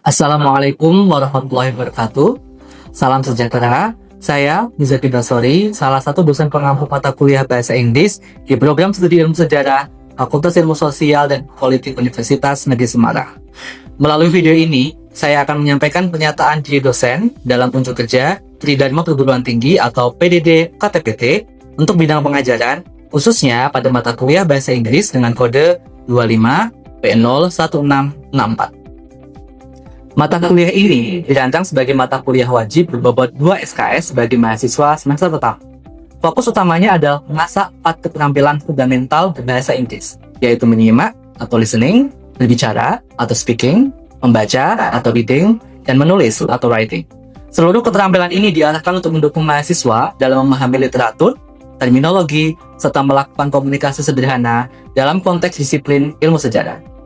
Assalamualaikum warahmatullahi wabarakatuh. Salam sejahtera. Saya Muzakki Bashori, salah satu dosen pengampu mata kuliah Bahasa Inggris di program studi Ilmu Sejarah Fakultas Ilmu Sosial dan Politik Universitas Negeri Semarang. Melalui video ini, saya akan menyampaikan pernyataan diri dosen dalam unjuk kerja Tridharma Perguruan Tinggi atau PDD-UKTPT untuk bidang pengajaran, khususnya pada mata kuliah Bahasa Inggris dengan kode 25P01664. Mata kuliah ini dirancang sebagai mata kuliah wajib berbobot 2 SKS bagi mahasiswa semester tetap. Fokus utamanya adalah mengasah 4 keterampilan fundamental berbahasa Inggris, yaitu menyimak atau listening, berbicara atau speaking, membaca atau reading, dan menulis atau writing. Seluruh keterampilan ini diarahkan untuk mendukung mahasiswa dalam memahami literatur, terminologi, serta melakukan komunikasi sederhana dalam konteks disiplin ilmu sejarah.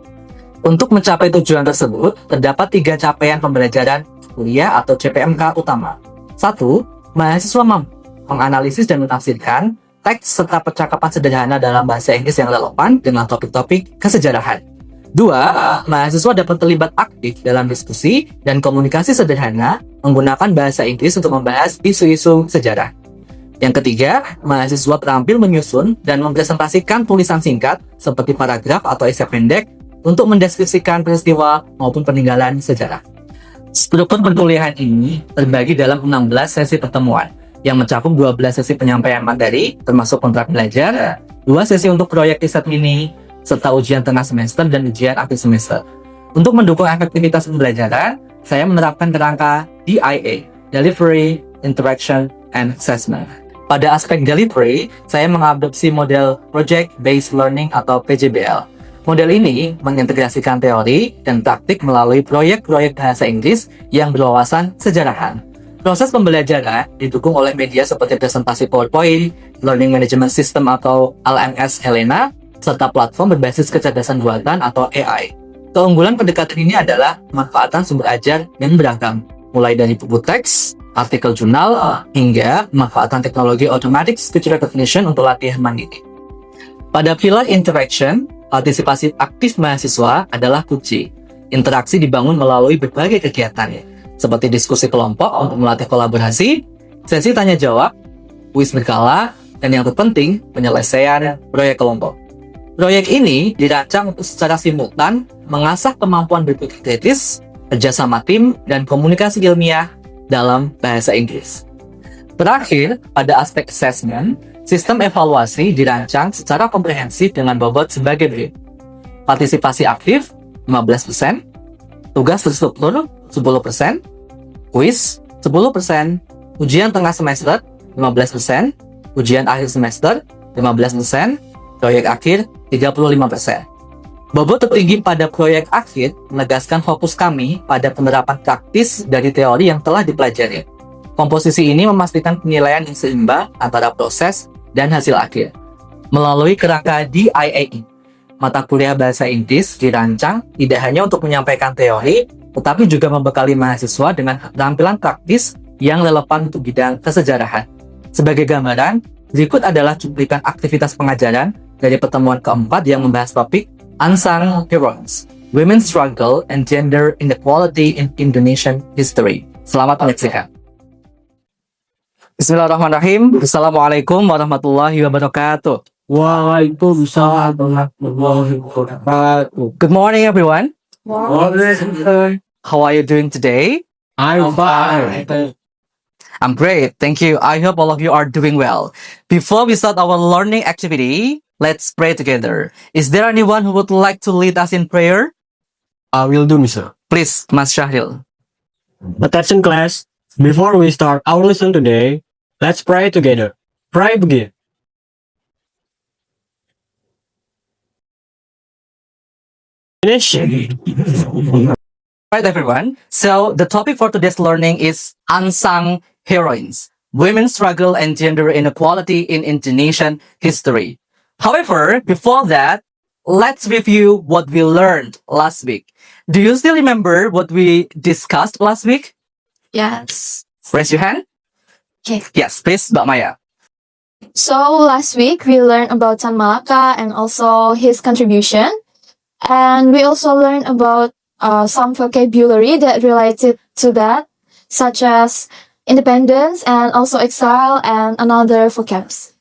Untuk mencapai tujuan tersebut, terdapat 3 capaian pembelajaran kuliah atau CPMK utama. 1. Mahasiswa mampu menganalisis dan menafsirkan teks serta percakapan sederhana dalam bahasa Inggris yang relevan dengan topik-topik kesejarahan. 2. Mahasiswa dapat terlibat aktif dalam diskusi dan komunikasi sederhana menggunakan bahasa Inggris untuk membahas isu-isu sejarah. Yang ketiga, mahasiswa terampil menyusun dan mempresentasikan tulisan singkat seperti paragraf atau esai pendek untuk mendeskripsikan peristiwa maupun peninggalan sejarah. Struktur perkuliahan ini terbagi dalam 16 sesi pertemuan yang mencakup 12 sesi penyampaian materi termasuk kontrak belajar, 2 sesi untuk proyek riset mini, serta ujian tengah semester dan ujian akhir semester. Untuk mendukung efektivitas pembelajaran, saya menerapkan kerangka DIA, Delivery, Interaction, and Assessment. Pada aspek delivery, saya mengadopsi model Project Based Learning atau PJBL. Model ini mengintegrasikan teori dan praktik melalui proyek-proyek bahasa Inggris yang berwawasan sejarahan. Proses pembelajaran didukung oleh media seperti presentasi PowerPoint, Learning Management System atau LMS Helena, serta platform berbasis kecerdasan buatan atau AI. Keunggulan pendekatan ini adalah pemanfaatan sumber ajar yang beragam, mulai dari buku teks, artikel jurnal, hingga pemanfaatan teknologi automatic speech recognition untuk latihan mandiri. Pada pilar interaction, partisipasi aktif mahasiswa adalah kunci. Interaksi dibangun melalui berbagai kegiatan, seperti diskusi kelompok untuk melatih kolaborasi, sesi tanya-jawab, kuis berkala, dan yang terpenting, penyelesaian proyek kelompok. Proyek ini dirancang untuk secara simultan mengasah kemampuan berpikir kritis, kerjasama tim, dan komunikasi ilmiah dalam bahasa Inggris. Terakhir, pada aspek assessment, sistem evaluasi dirancang secara komprehensif dengan bobot sebagai berikut. Partisipasi aktif 15%, tugas terstruktur 10%, kuis 10%, ujian tengah semester 15%, ujian akhir semester 15%, proyek akhir 35%. Bobot tertinggi pada proyek akhir menegaskan fokus kami pada penerapan praktis dari teori yang telah dipelajari. Komposisi ini memastikan penilaian yang seimbang antara proses dan hasil akhir. Melalui kerangka DIA, mata kuliah bahasa Inggris dirancang tidak hanya untuk menyampaikan teori, tetapi juga membekali mahasiswa dengan keterampilan praktis yang relevan untuk bidang kesejarahan. Sebagai gambaran, berikut adalah cuplikan aktivitas pengajaran dari pertemuan keempat yang membahas topik Unsung Heroes, Women's Struggle and Gender Inequality in Indonesian History. Selamat menyaksikan. Bismillahirrahmanirrahim. Assalamualaikum warahmatullahi wabarakatuh. Waalaikumsalam warahmatullahi wabarakatuh. Good morning, everyone. Morning. How are you doing today? I'm fine. I'm great, thank you. I hope all of you are doing well. Before we start our learning activity, let's pray together. Is there anyone who would like to lead us in prayer? I will do, Mr. Please, Mas Syahril. Attention class, before we start our lesson today, let's pray together. Pray begin. Finish. Right, everyone. So the topic for today's learning is Unsung Heroines, Women's Struggle and Gender Inequality in Indonesian History. However, before that, let's review what we learned last week. Do you still remember what we discussed last week? Yes. Raise your hand. Okay. Yes, please, Mbak Maya. So last week we learned about Tan Malaka and also his contribution. And we also learned about some vocabulary that related to that, such as independence and also exile and another vocabs.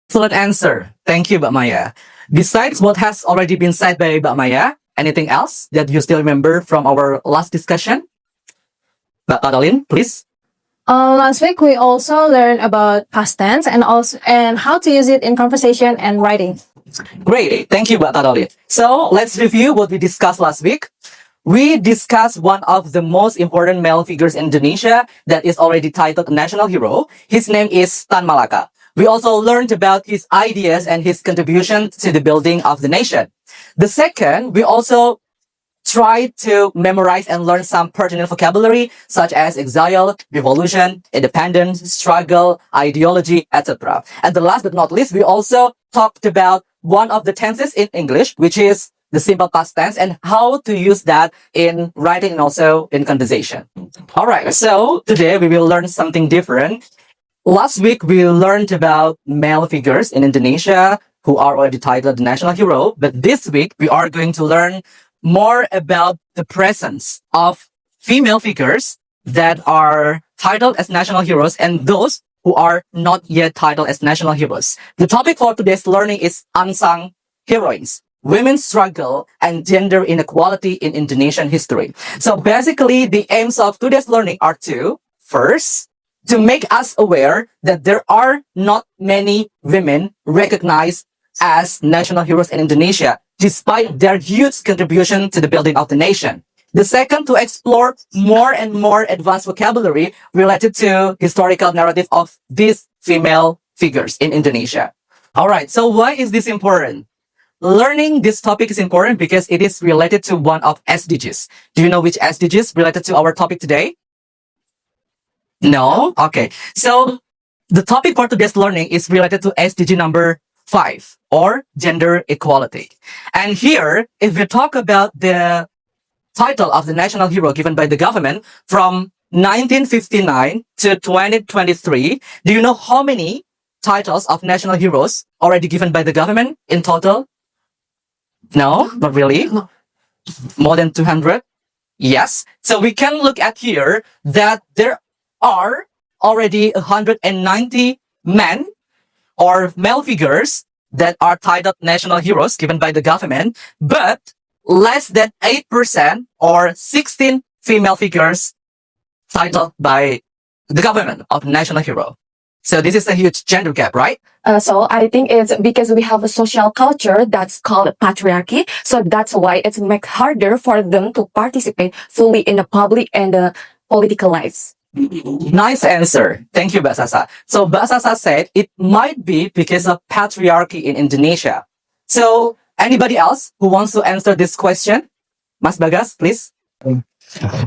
Excellent answer. Thank you, Mbak Maya. Besides what has already been said by Mbak Maya, anything else that you still remember from our last discussion? Mbak Kadalin, please. Last week we also learned about past tense and how to use it in conversation and writing. Great. Thank you, Mbak Kadalin. So let's review what we discussed last week. We discussed one of the most important male figures in Indonesia that is already titled National Hero. His name is Tan Malaka. We also learned about his ideas and his contribution to the building of the nation. The second, we also tried to memorize and learn some pertinent vocabulary such as exile, revolution, independence, struggle, ideology, etc. And the last but not least, we also talked about one of the tenses in English, which is the simple past tense, and how to use that in writing and also in conversation. All right, so today we will learn something different. Last week, we learned about male figures in Indonesia who are already titled National Hero. But this week, we are going to learn more about the presence of female figures that are titled as national heroes and those who are not yet titled as national heroes. The topic for today's learning is unsung heroines, women's struggle, and gender inequality in Indonesian history. So basically, the aims of today's learning are to, first, to make us aware that there are not many women recognized as national heroes in Indonesia, despite their huge contribution to the building of the nation. The second, to explore more and more advanced vocabulary related to historical narrative of these female figures in Indonesia. All right, so why is this important? Learning this topic is important because it is related to one of SDGs. Do you know which SDGs related to our topic today? No? Okay. So the topic for today's learning is related to SDG number 5, or gender equality. And here, if we talk about the title of the national hero given by the government from 1959 to 2023, do you know how many titles of national heroes already given by the government in total? No, not really. More than 200? Yes. So we can look at here that there are already 190 men or male figures that are titled national heroes given by the government, but less than 8% or 16 female figures titled by the government of national hero. So this is a huge gender gap, right? So I think it's because we have a social culture that's called patriarchy. So that's why it makes harder for them to participate fully in the public and the political lives. Nice answer. Thank you, Mbak Sasa. So Mbak Sasa said it might be because of patriarchy in Indonesia. So anybody else who wants to answer this question? Mas Bagas, please.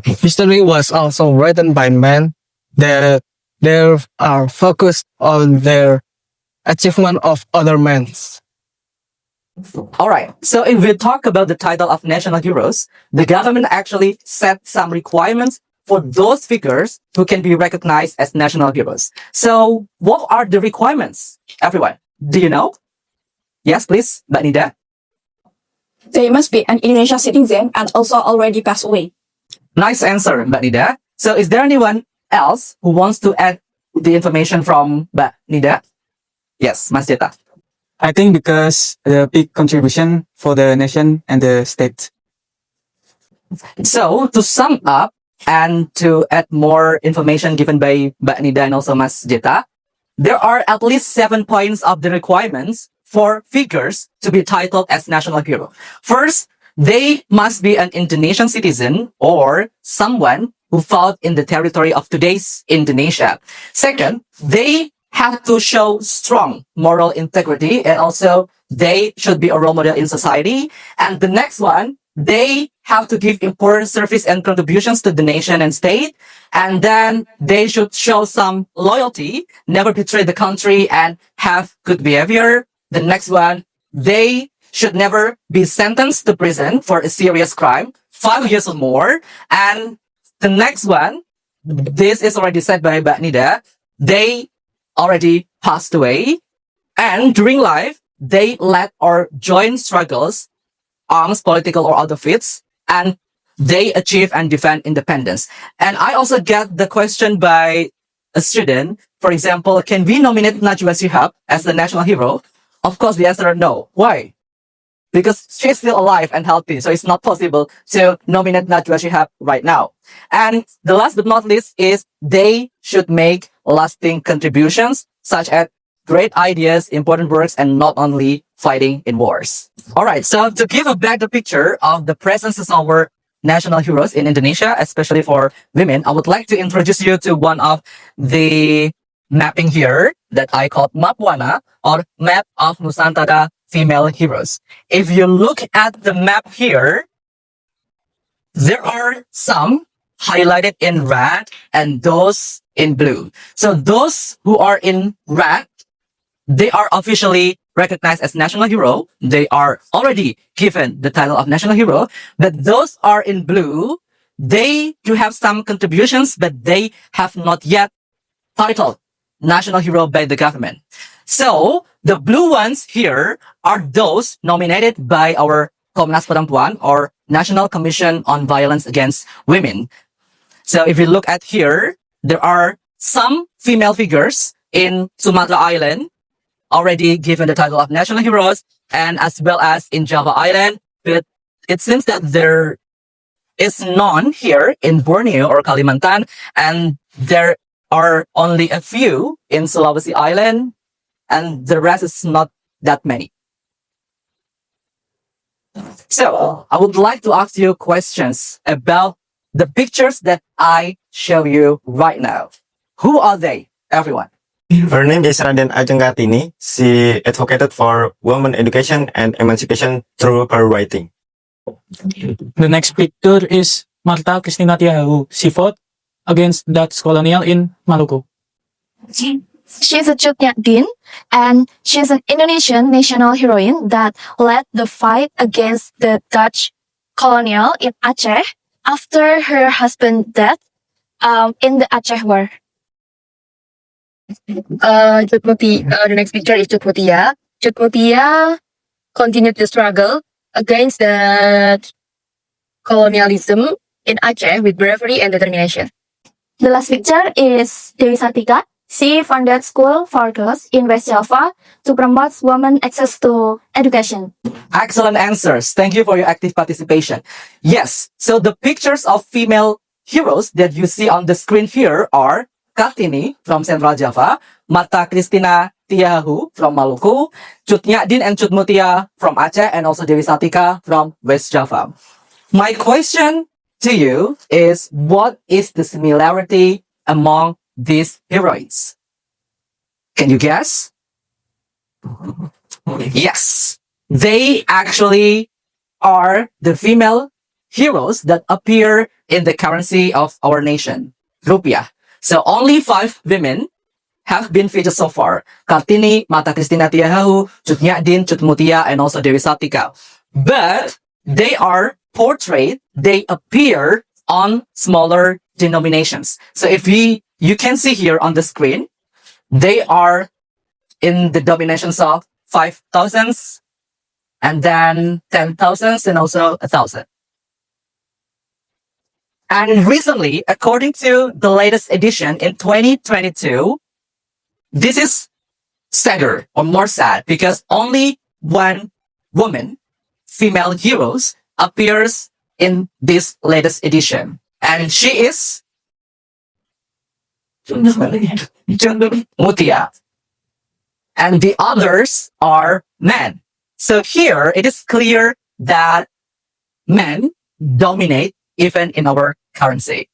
History was also written by men that they are focused on their achievement of other men. All right. So if we talk about the title of national heroes, the government actually set some requirements for those figures who can be recognized as national heroes. So what are the requirements, everyone? Do you know? Yes, please, Mbak Nida. They must be an Indonesian citizen and also already passed away. Nice answer, Mbak Nida. So is there anyone else who wants to add the information from Mbak Nida? Yes, Mas Jeta. I think because the big contribution for the nation and the state. So to sum up and to add more information given by Mbak Nida and also Mas Jeta, there are at least 7 points of the requirements for figures to be titled as national hero. First, they must be an Indonesian citizen or someone who fought in the territory of today's Indonesia. Second, they have to show strong moral integrity and also they should be a role model in society. And the next one, they have to give important service and contributions to the nation and state. And then they should show some loyalty, never betray the country, and have good behavior. The next one, they should never be sentenced to prison for a serious crime, 5 years or more. And the next one, this is already said by Mbak Nida, they already passed away. And during life, they led or joined struggles, arms, political or other feats, and they achieve and defend independence. And I also get the question by a student, for example, can we nominate Najwa Shihab as the national hero? Of course, the answer is no. Why? Because she's still alive and healthy, so it's not possible to nominate Najwa Shihab right now. And the last but not least is they should make lasting contributions, such as great ideas, important works, and not only fighting in wars. All right, so to give a better picture of the presence of our national heroes in Indonesia, especially for women, I would like to introduce you to one of the mapping here that I call Map Wana, or Map of Nusantara Female Heroes. If you look at the map here, there are some highlighted in red and those in blue. So those who are in red, they are officially recognized as national hero. They are already given the title of national hero. But those are in blue, they do have some contributions, but they have not yet titled national hero by the government. So the blue ones here are those nominated by our Komnas Perempuan, or National Commission on Violence Against Women. So if you look at here, there are some female figures in Sumatra Island already given the title of national heroes, and as well as in Java Island. But it seems that there is none here in Borneo or Kalimantan, and there are only a few in Sulawesi Island, and the rest is not that many. So I would like to ask you questions about the pictures that I show you right now. Who are they, everyone? Her name is Raden Ajeng Kartini. She advocated for women education and emancipation through her writing. The next picture is Marta Christina Tiahahu. She fought against Dutch colonial in Maluku. She's a Cut Nyak Dien, and she's an Indonesian national heroine that led the fight against the Dutch colonial in Aceh after her husband's death in the Aceh War. The next picture is Cut Mutia. Cut Mutia continued the struggle against the colonialism in Aceh with bravery and determination. The last picture is Dewi Sartika. She founded school for girls in West Java to promote women access to education. Excellent answers. Thank you for your active participation. Yes, so the pictures of female heroes that you see on the screen here are Kartini from Central Java, Marta Christina Tiahahu from Maluku, Cut Nyak Dien and Cut Mutia from Aceh, and also Dewi Sartika from West Java. My question to you is, what is the similarity among these heroines? Can you guess? Yes, they actually are the female heroes that appear in the currency of our nation, rupiah. So only 5 women have been featured so far. Kartini, Marta Christina Tiahahu, Cut Nyak Dien, Cut Mutia, and also Dewi Sartika. But they are portrayed, they appear on smaller denominations. So if you can see here on the screen, they are in the denominations of 5,000s, and then 10,000s, and also 1,000. And recently, according to the latest edition in 2022, this is sadder or more sad because only one woman, female heroes, appears in this latest edition. And she is Mutia. And the others are men. So here it is clear that men dominate even in our currency.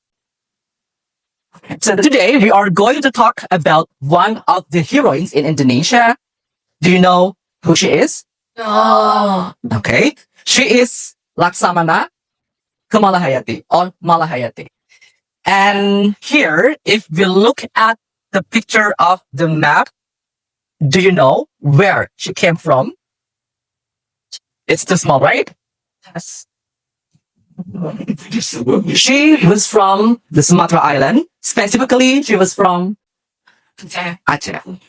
So today we are going to talk about one of the heroines in Indonesia. Do you know who she is? Oh. Okay. She is Laksamana Kemalahayati or Malahayati. And here, if we look at the picture of the map, do you know where she came from? It's too small, right? Yes. She was from the Sumatra Island. Specifically, she was from Aceh.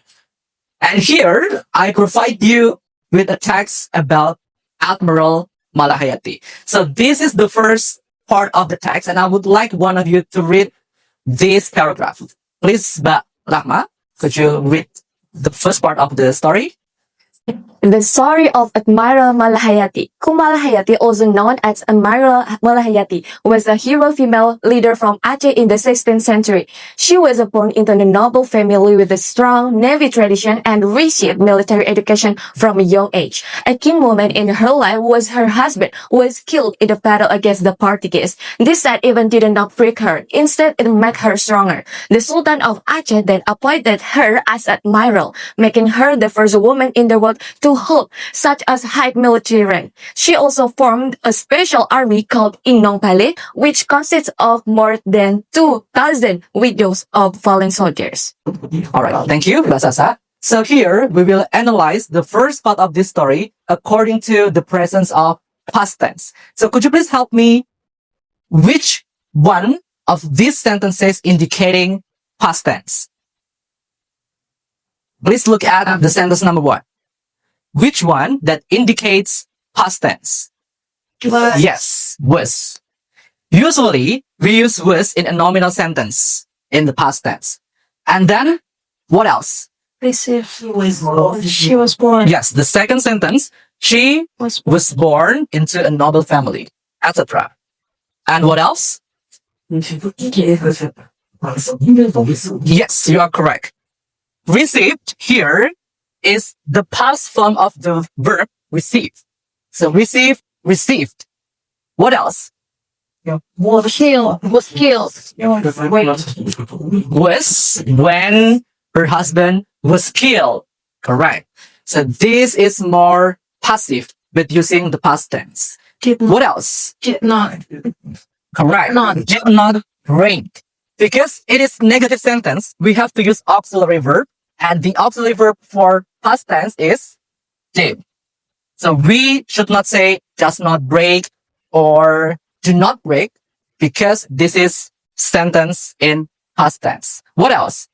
And here, I provide you with a text about Admiral Malahayati. So this is the first part of the text, and I would like one of you to read this paragraph. Please, Mbak Rahma, could you read the first part of the story? The story of Admiral Malahayati. Malahayati, also known as Admiral Malahayati, was a hero female leader from Aceh in the 16th century. She was born into a noble family with a strong navy tradition and received military education from a young age. A key moment in her life was her husband, who was killed in the battle against the Portuguese. This sad event did not break her. Instead, it made her stronger. The Sultan of Aceh then appointed her as Admiral, making her the first woman in the world to hold such as high military rank. She also formed a special army called Inong Pale, which consists of more than 2,000 widows of fallen soldiers. Alright, thank you, Mbak Sasa. So here, we will analyze the first part of this story according to the presence of past tense. So could you please help me? Which one of these sentences indicating past tense? Please look at the sentence number 1. Which one that indicates past tense? Was. Yes, was. Usually, we use was in a nominal sentence in the past tense. And then, what else? She was born. Yes, the second sentence, she was born into a noble family, etc. And what else? Yes, you are correct. Received here is the past form of the verb receive. So receive, received. What else? Was killed. Was when her husband was killed. Correct. So this is more passive, but using the past tense. What else? Did not. Correct. Did not break. Because it is negative sentence, we have to use auxiliary verb, and the auxiliary verb for past tense is did. So we should not say does not break or do not break, because this is sentence in past tense. What else?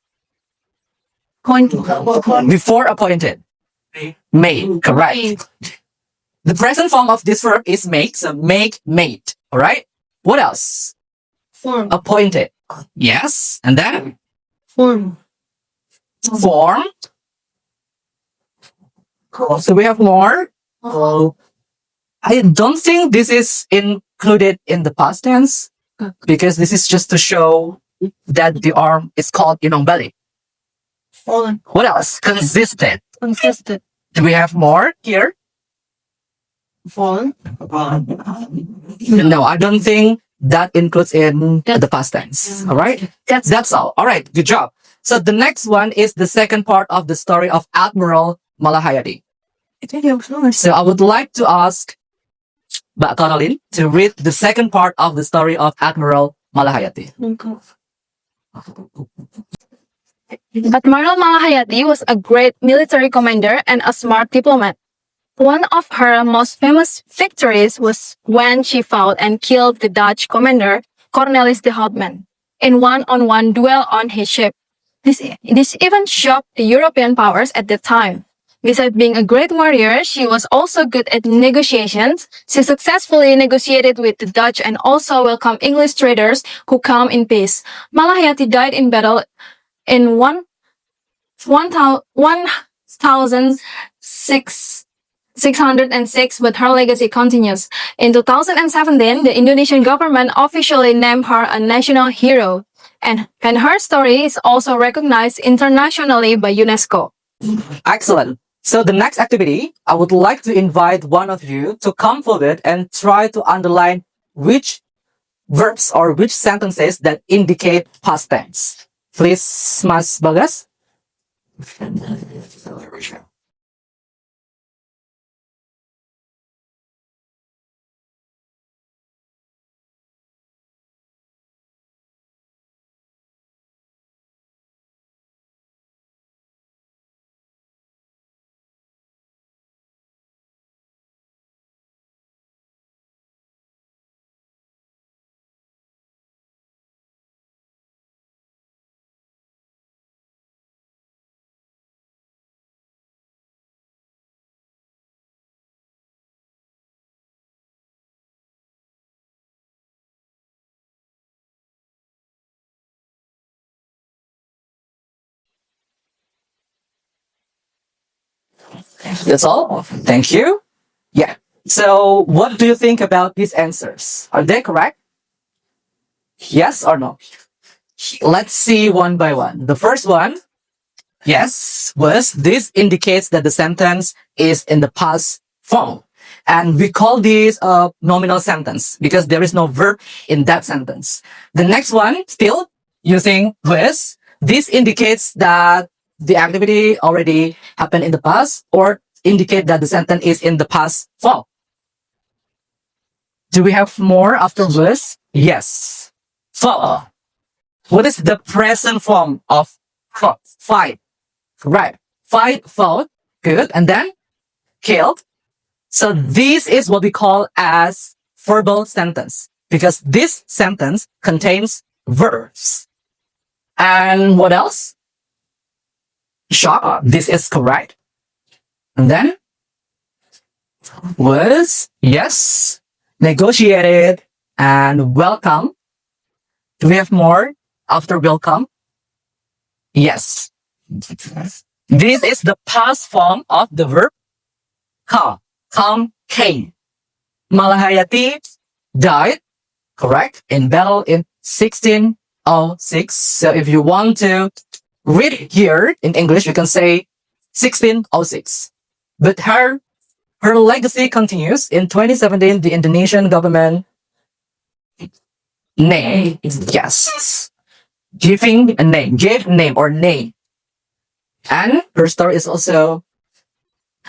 Before appointed. Made. Correct. The present form of this verb is make, so make, made. Alright? What else? Form. Appointed. Yes. And then? Form. Form. So we have more. I don't think this is included in the past tense, because this is just to show that the arm is called Inong Belly. Fallen. What else? Consisted. Consisted. Do we have more here? Fallen. No, I don't think that includes in the past tense. All right? That's all. All right. Good job. So the next one is the second part of the story of Admiral Malahayati. So I would like to ask Mbak Caroline to read the second part of the story of Admiral Malahayati. Admiral Malahayati was a great military commander and a smart diplomat. One of her most famous victories was when she fought and killed the Dutch commander Cornelis de Houtman in one-on-one duel on his ship. This event shocked the European powers at the time. Besides being a great warrior, she was also good at negotiations. She successfully negotiated with the Dutch and also welcomed English traders who came in peace. Malahayati died in battle in 1606, but her legacy continues. In 2017, the Indonesian government officially named her a national hero, and her story is also recognized internationally by UNESCO. Excellent. So the next activity, I would like to invite one of you to come forward and try to underline which verbs or which sentences that indicate past tense. Please, Mas Bagas. That's all? Thank you. Yeah. So, what do you think about these answers? Are they correct? Yes or no? Let's see one by one. The first one, yes, was this indicates that the sentence is in the past form. And we call this a nominal sentence because there is no verb in that sentence. The next one, still using was, this indicates that the activity already happened in the past or indicate that the sentence is in the past form. Do we have more after was? Yes. So, what is the present form of fought? Fight. Right. Fight, fought. Good. And then killed. So this is what we call as verbal sentence because this sentence contains verbs. And what else? Shot. This is correct. And then was, yes, negotiated and welcome. Do we have more after welcome? Yes. This is the past form of the verb come. Come, came. Malahayati died, correct, in battle in 1606. So if you want to read it here in English, you can say 1606. But her legacy continues. In 2017, the Indonesian government name, yes, giving a name, give name or name. And her story is also,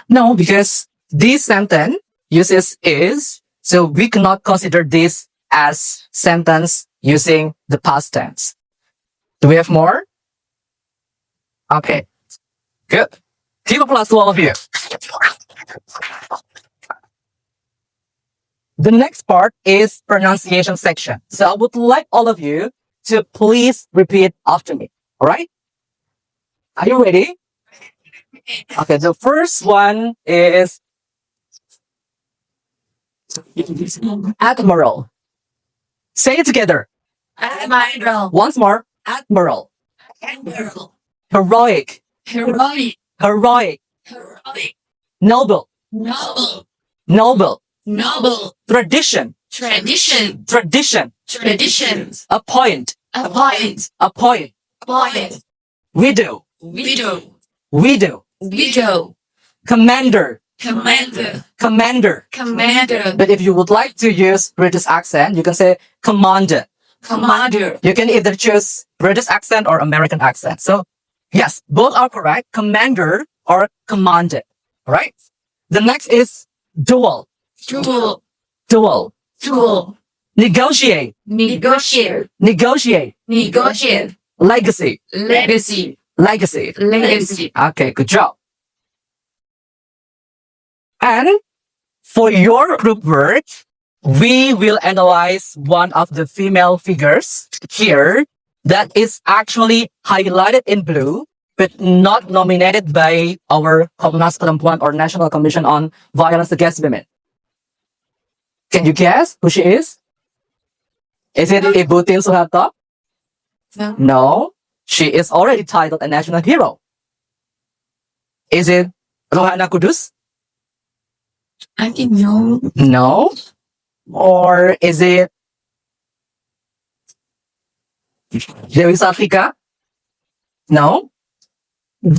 no, because this sentence uses is, so we cannot consider this as sentence using the past tense. Do we have more? Okay, good. Keep applause to all of you. The next part is pronunciation section. So I would like all of you to please repeat after me. All right? Are you ready? Okay, the first one is admiral. Say it together. Admiral. Once more. Admiral. Admiral. Heroic. Heroic. Heroic. Heroic. Noble. Noble. Noble. Noble. Tradition. Tradition. Tradition. Traditions. Appoint. Appoint. Appoint. Appoint. Widow. Widow. Widow. Widow. Commander. Commander. Commander. Commander. But if you would like to use British accent, you can say commander. Commander. You can either choose British accent or American accent. So, yes, both are correct. Commander or commanded. All right? The next is duel. Duel. Duel. Duel. Negotiate. Negotiate. Negotiate. Negotiate. Legacy. Legacy. Legacy. Legacy. Okay, good job. And for your group work, we will analyze one of the female figures here that is actually highlighted in blue, but not nominated by our Komnas Perempuan or National Commission on Violence Against Women. Can you guess who she is? Is it Ibu Tin Soeharto? No. No. She is already titled a national hero. Is it Rohana Kudus? I think no. No. Or is it Dewi Sartika? No.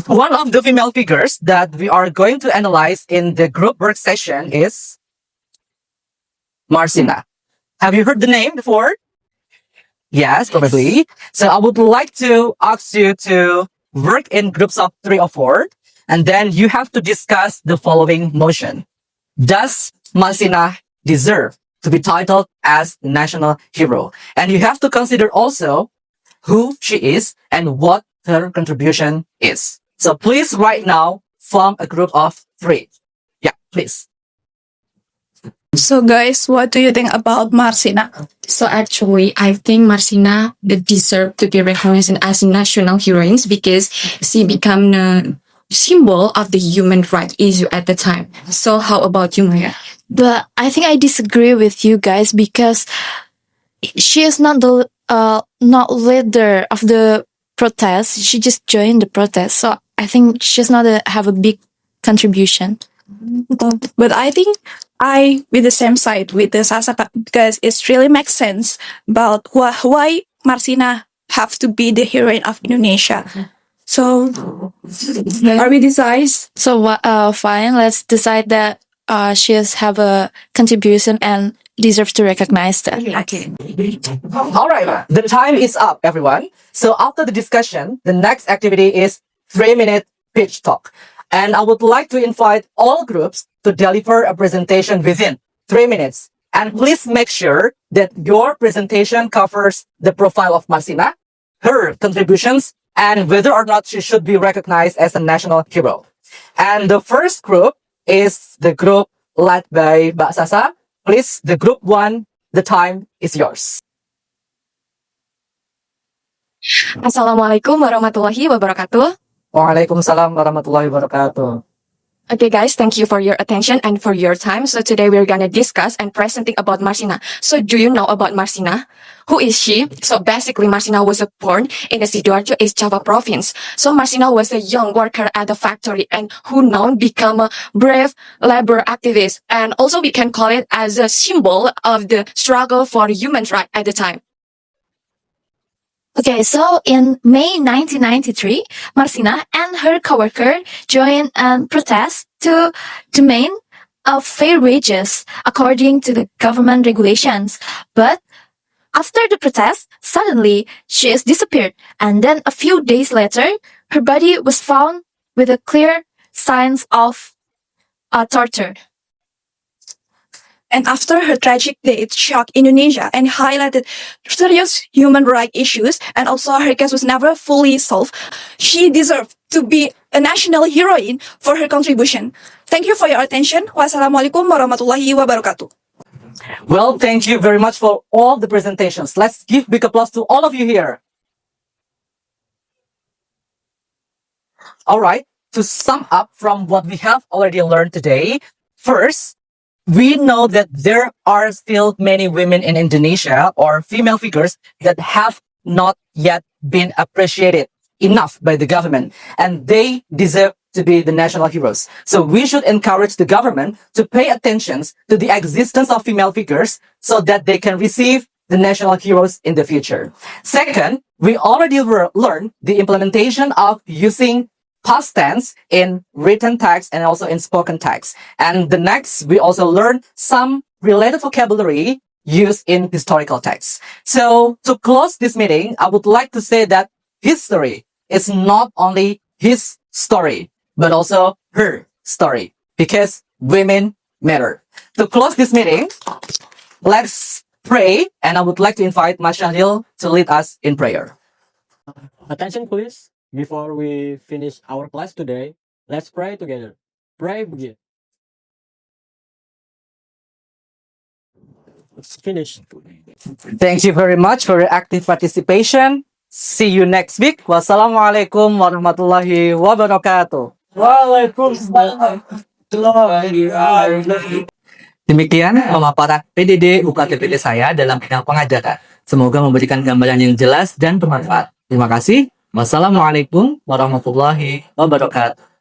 One of the female figures that we are going to analyze in the group work session is Marcina. Have you heard the name before? Yes, probably. So I would like to ask you to work in groups of 3 or 4, and then you have to discuss the following motion. Does Marcina deserve to be titled as national hero? And you have to consider also who she is and what her contribution is. So please right now form a group of 3. Yeah, please. So guys, what do you think about Marcina? So actually, I think Marcina deserves to be recognized as a national heroine because she became a symbol of the human rights issue at the time. So how about you, Maya? But I think I disagree with you guys because she is not the not leader of the protest. She just joined the protest. So I think she's not have a big contribution. But I think I with the same side with the Sasaka because it really makes sense about why Marsina have to be the heroine of Indonesia. So are we decide? So fine, let's decide that she has have a contribution and deserves to recognize that. Okay. All right, the time is up, everyone. So after the discussion, the next activity is 3-minute pitch talk. And I would like to invite all groups to deliver a presentation within 3 minutes. And please make sure that your presentation covers the profile of Marsina, her contributions, and whether or not she should be recognized as a national hero. And the first group is the group led by Mbak Sasa. Please, the group 1, the time is yours. Assalamualaikum warahmatullahi wabarakatuh. Waalaikumsalam warahmatullahi wabarakatuh. Okay, guys, thank you for your attention and for your time. So today we're gonna discuss and presenting about Marsina. So do you know about Marsina? Who is she? So basically, Marsina was born in the Sidoarjo, East Java province. So Marsina was a young worker at the factory and who now become a brave labor activist. And also we can call it as a symbol of the struggle for human rights at the time. Okay, so in May 1993, Marsina and her coworker joined a protest to demand fair wages according to the government regulations. But after the protest, suddenly she is disappeared, and then a few days later, her body was found with a clear signs of torture. And after her tragic death shocked Indonesia and highlighted serious human rights issues, and also her case was never fully solved, she deserved to be a national heroine for her contribution. Thank you for your attention. Wassalamualaikum warahmatullahi wabarakatuh. Well, thank you very much for all the presentations. Let's give big applause to all of you here. All right, to sum up from what we have already learned today, first, we know that there are still many women in Indonesia or female figures that have not yet been appreciated enough by the government, and they deserve to be the national heroes. So we should encourage the government to pay attention to the existence of female figures so that they can receive the national heroes in the future. Second, we already learned the implementation of using past tense in written text and also in spoken text. And the next, we also learned some related vocabulary used in historical texts. So to close this meeting, I would like to say that history is not only his story, but also her story, because women matter. To close this meeting, let's pray, and I would like to invite Mashadil to lead us in prayer. Attention please. Before we finish our class today, let's pray together. Pray begin. Let's finish. Thank you very much for your active participation. See you next week. Wassalamualaikum warahmatullahi wabarakatuh. Waalaikumsalam. Demikian pemaparan PDD-UKTPT saya dalam bidang pengajaran. Semoga memberikan gambaran yang jelas dan bermanfaat. Terima kasih. Wassalamualaikum warahmatullahi wabarakatuh.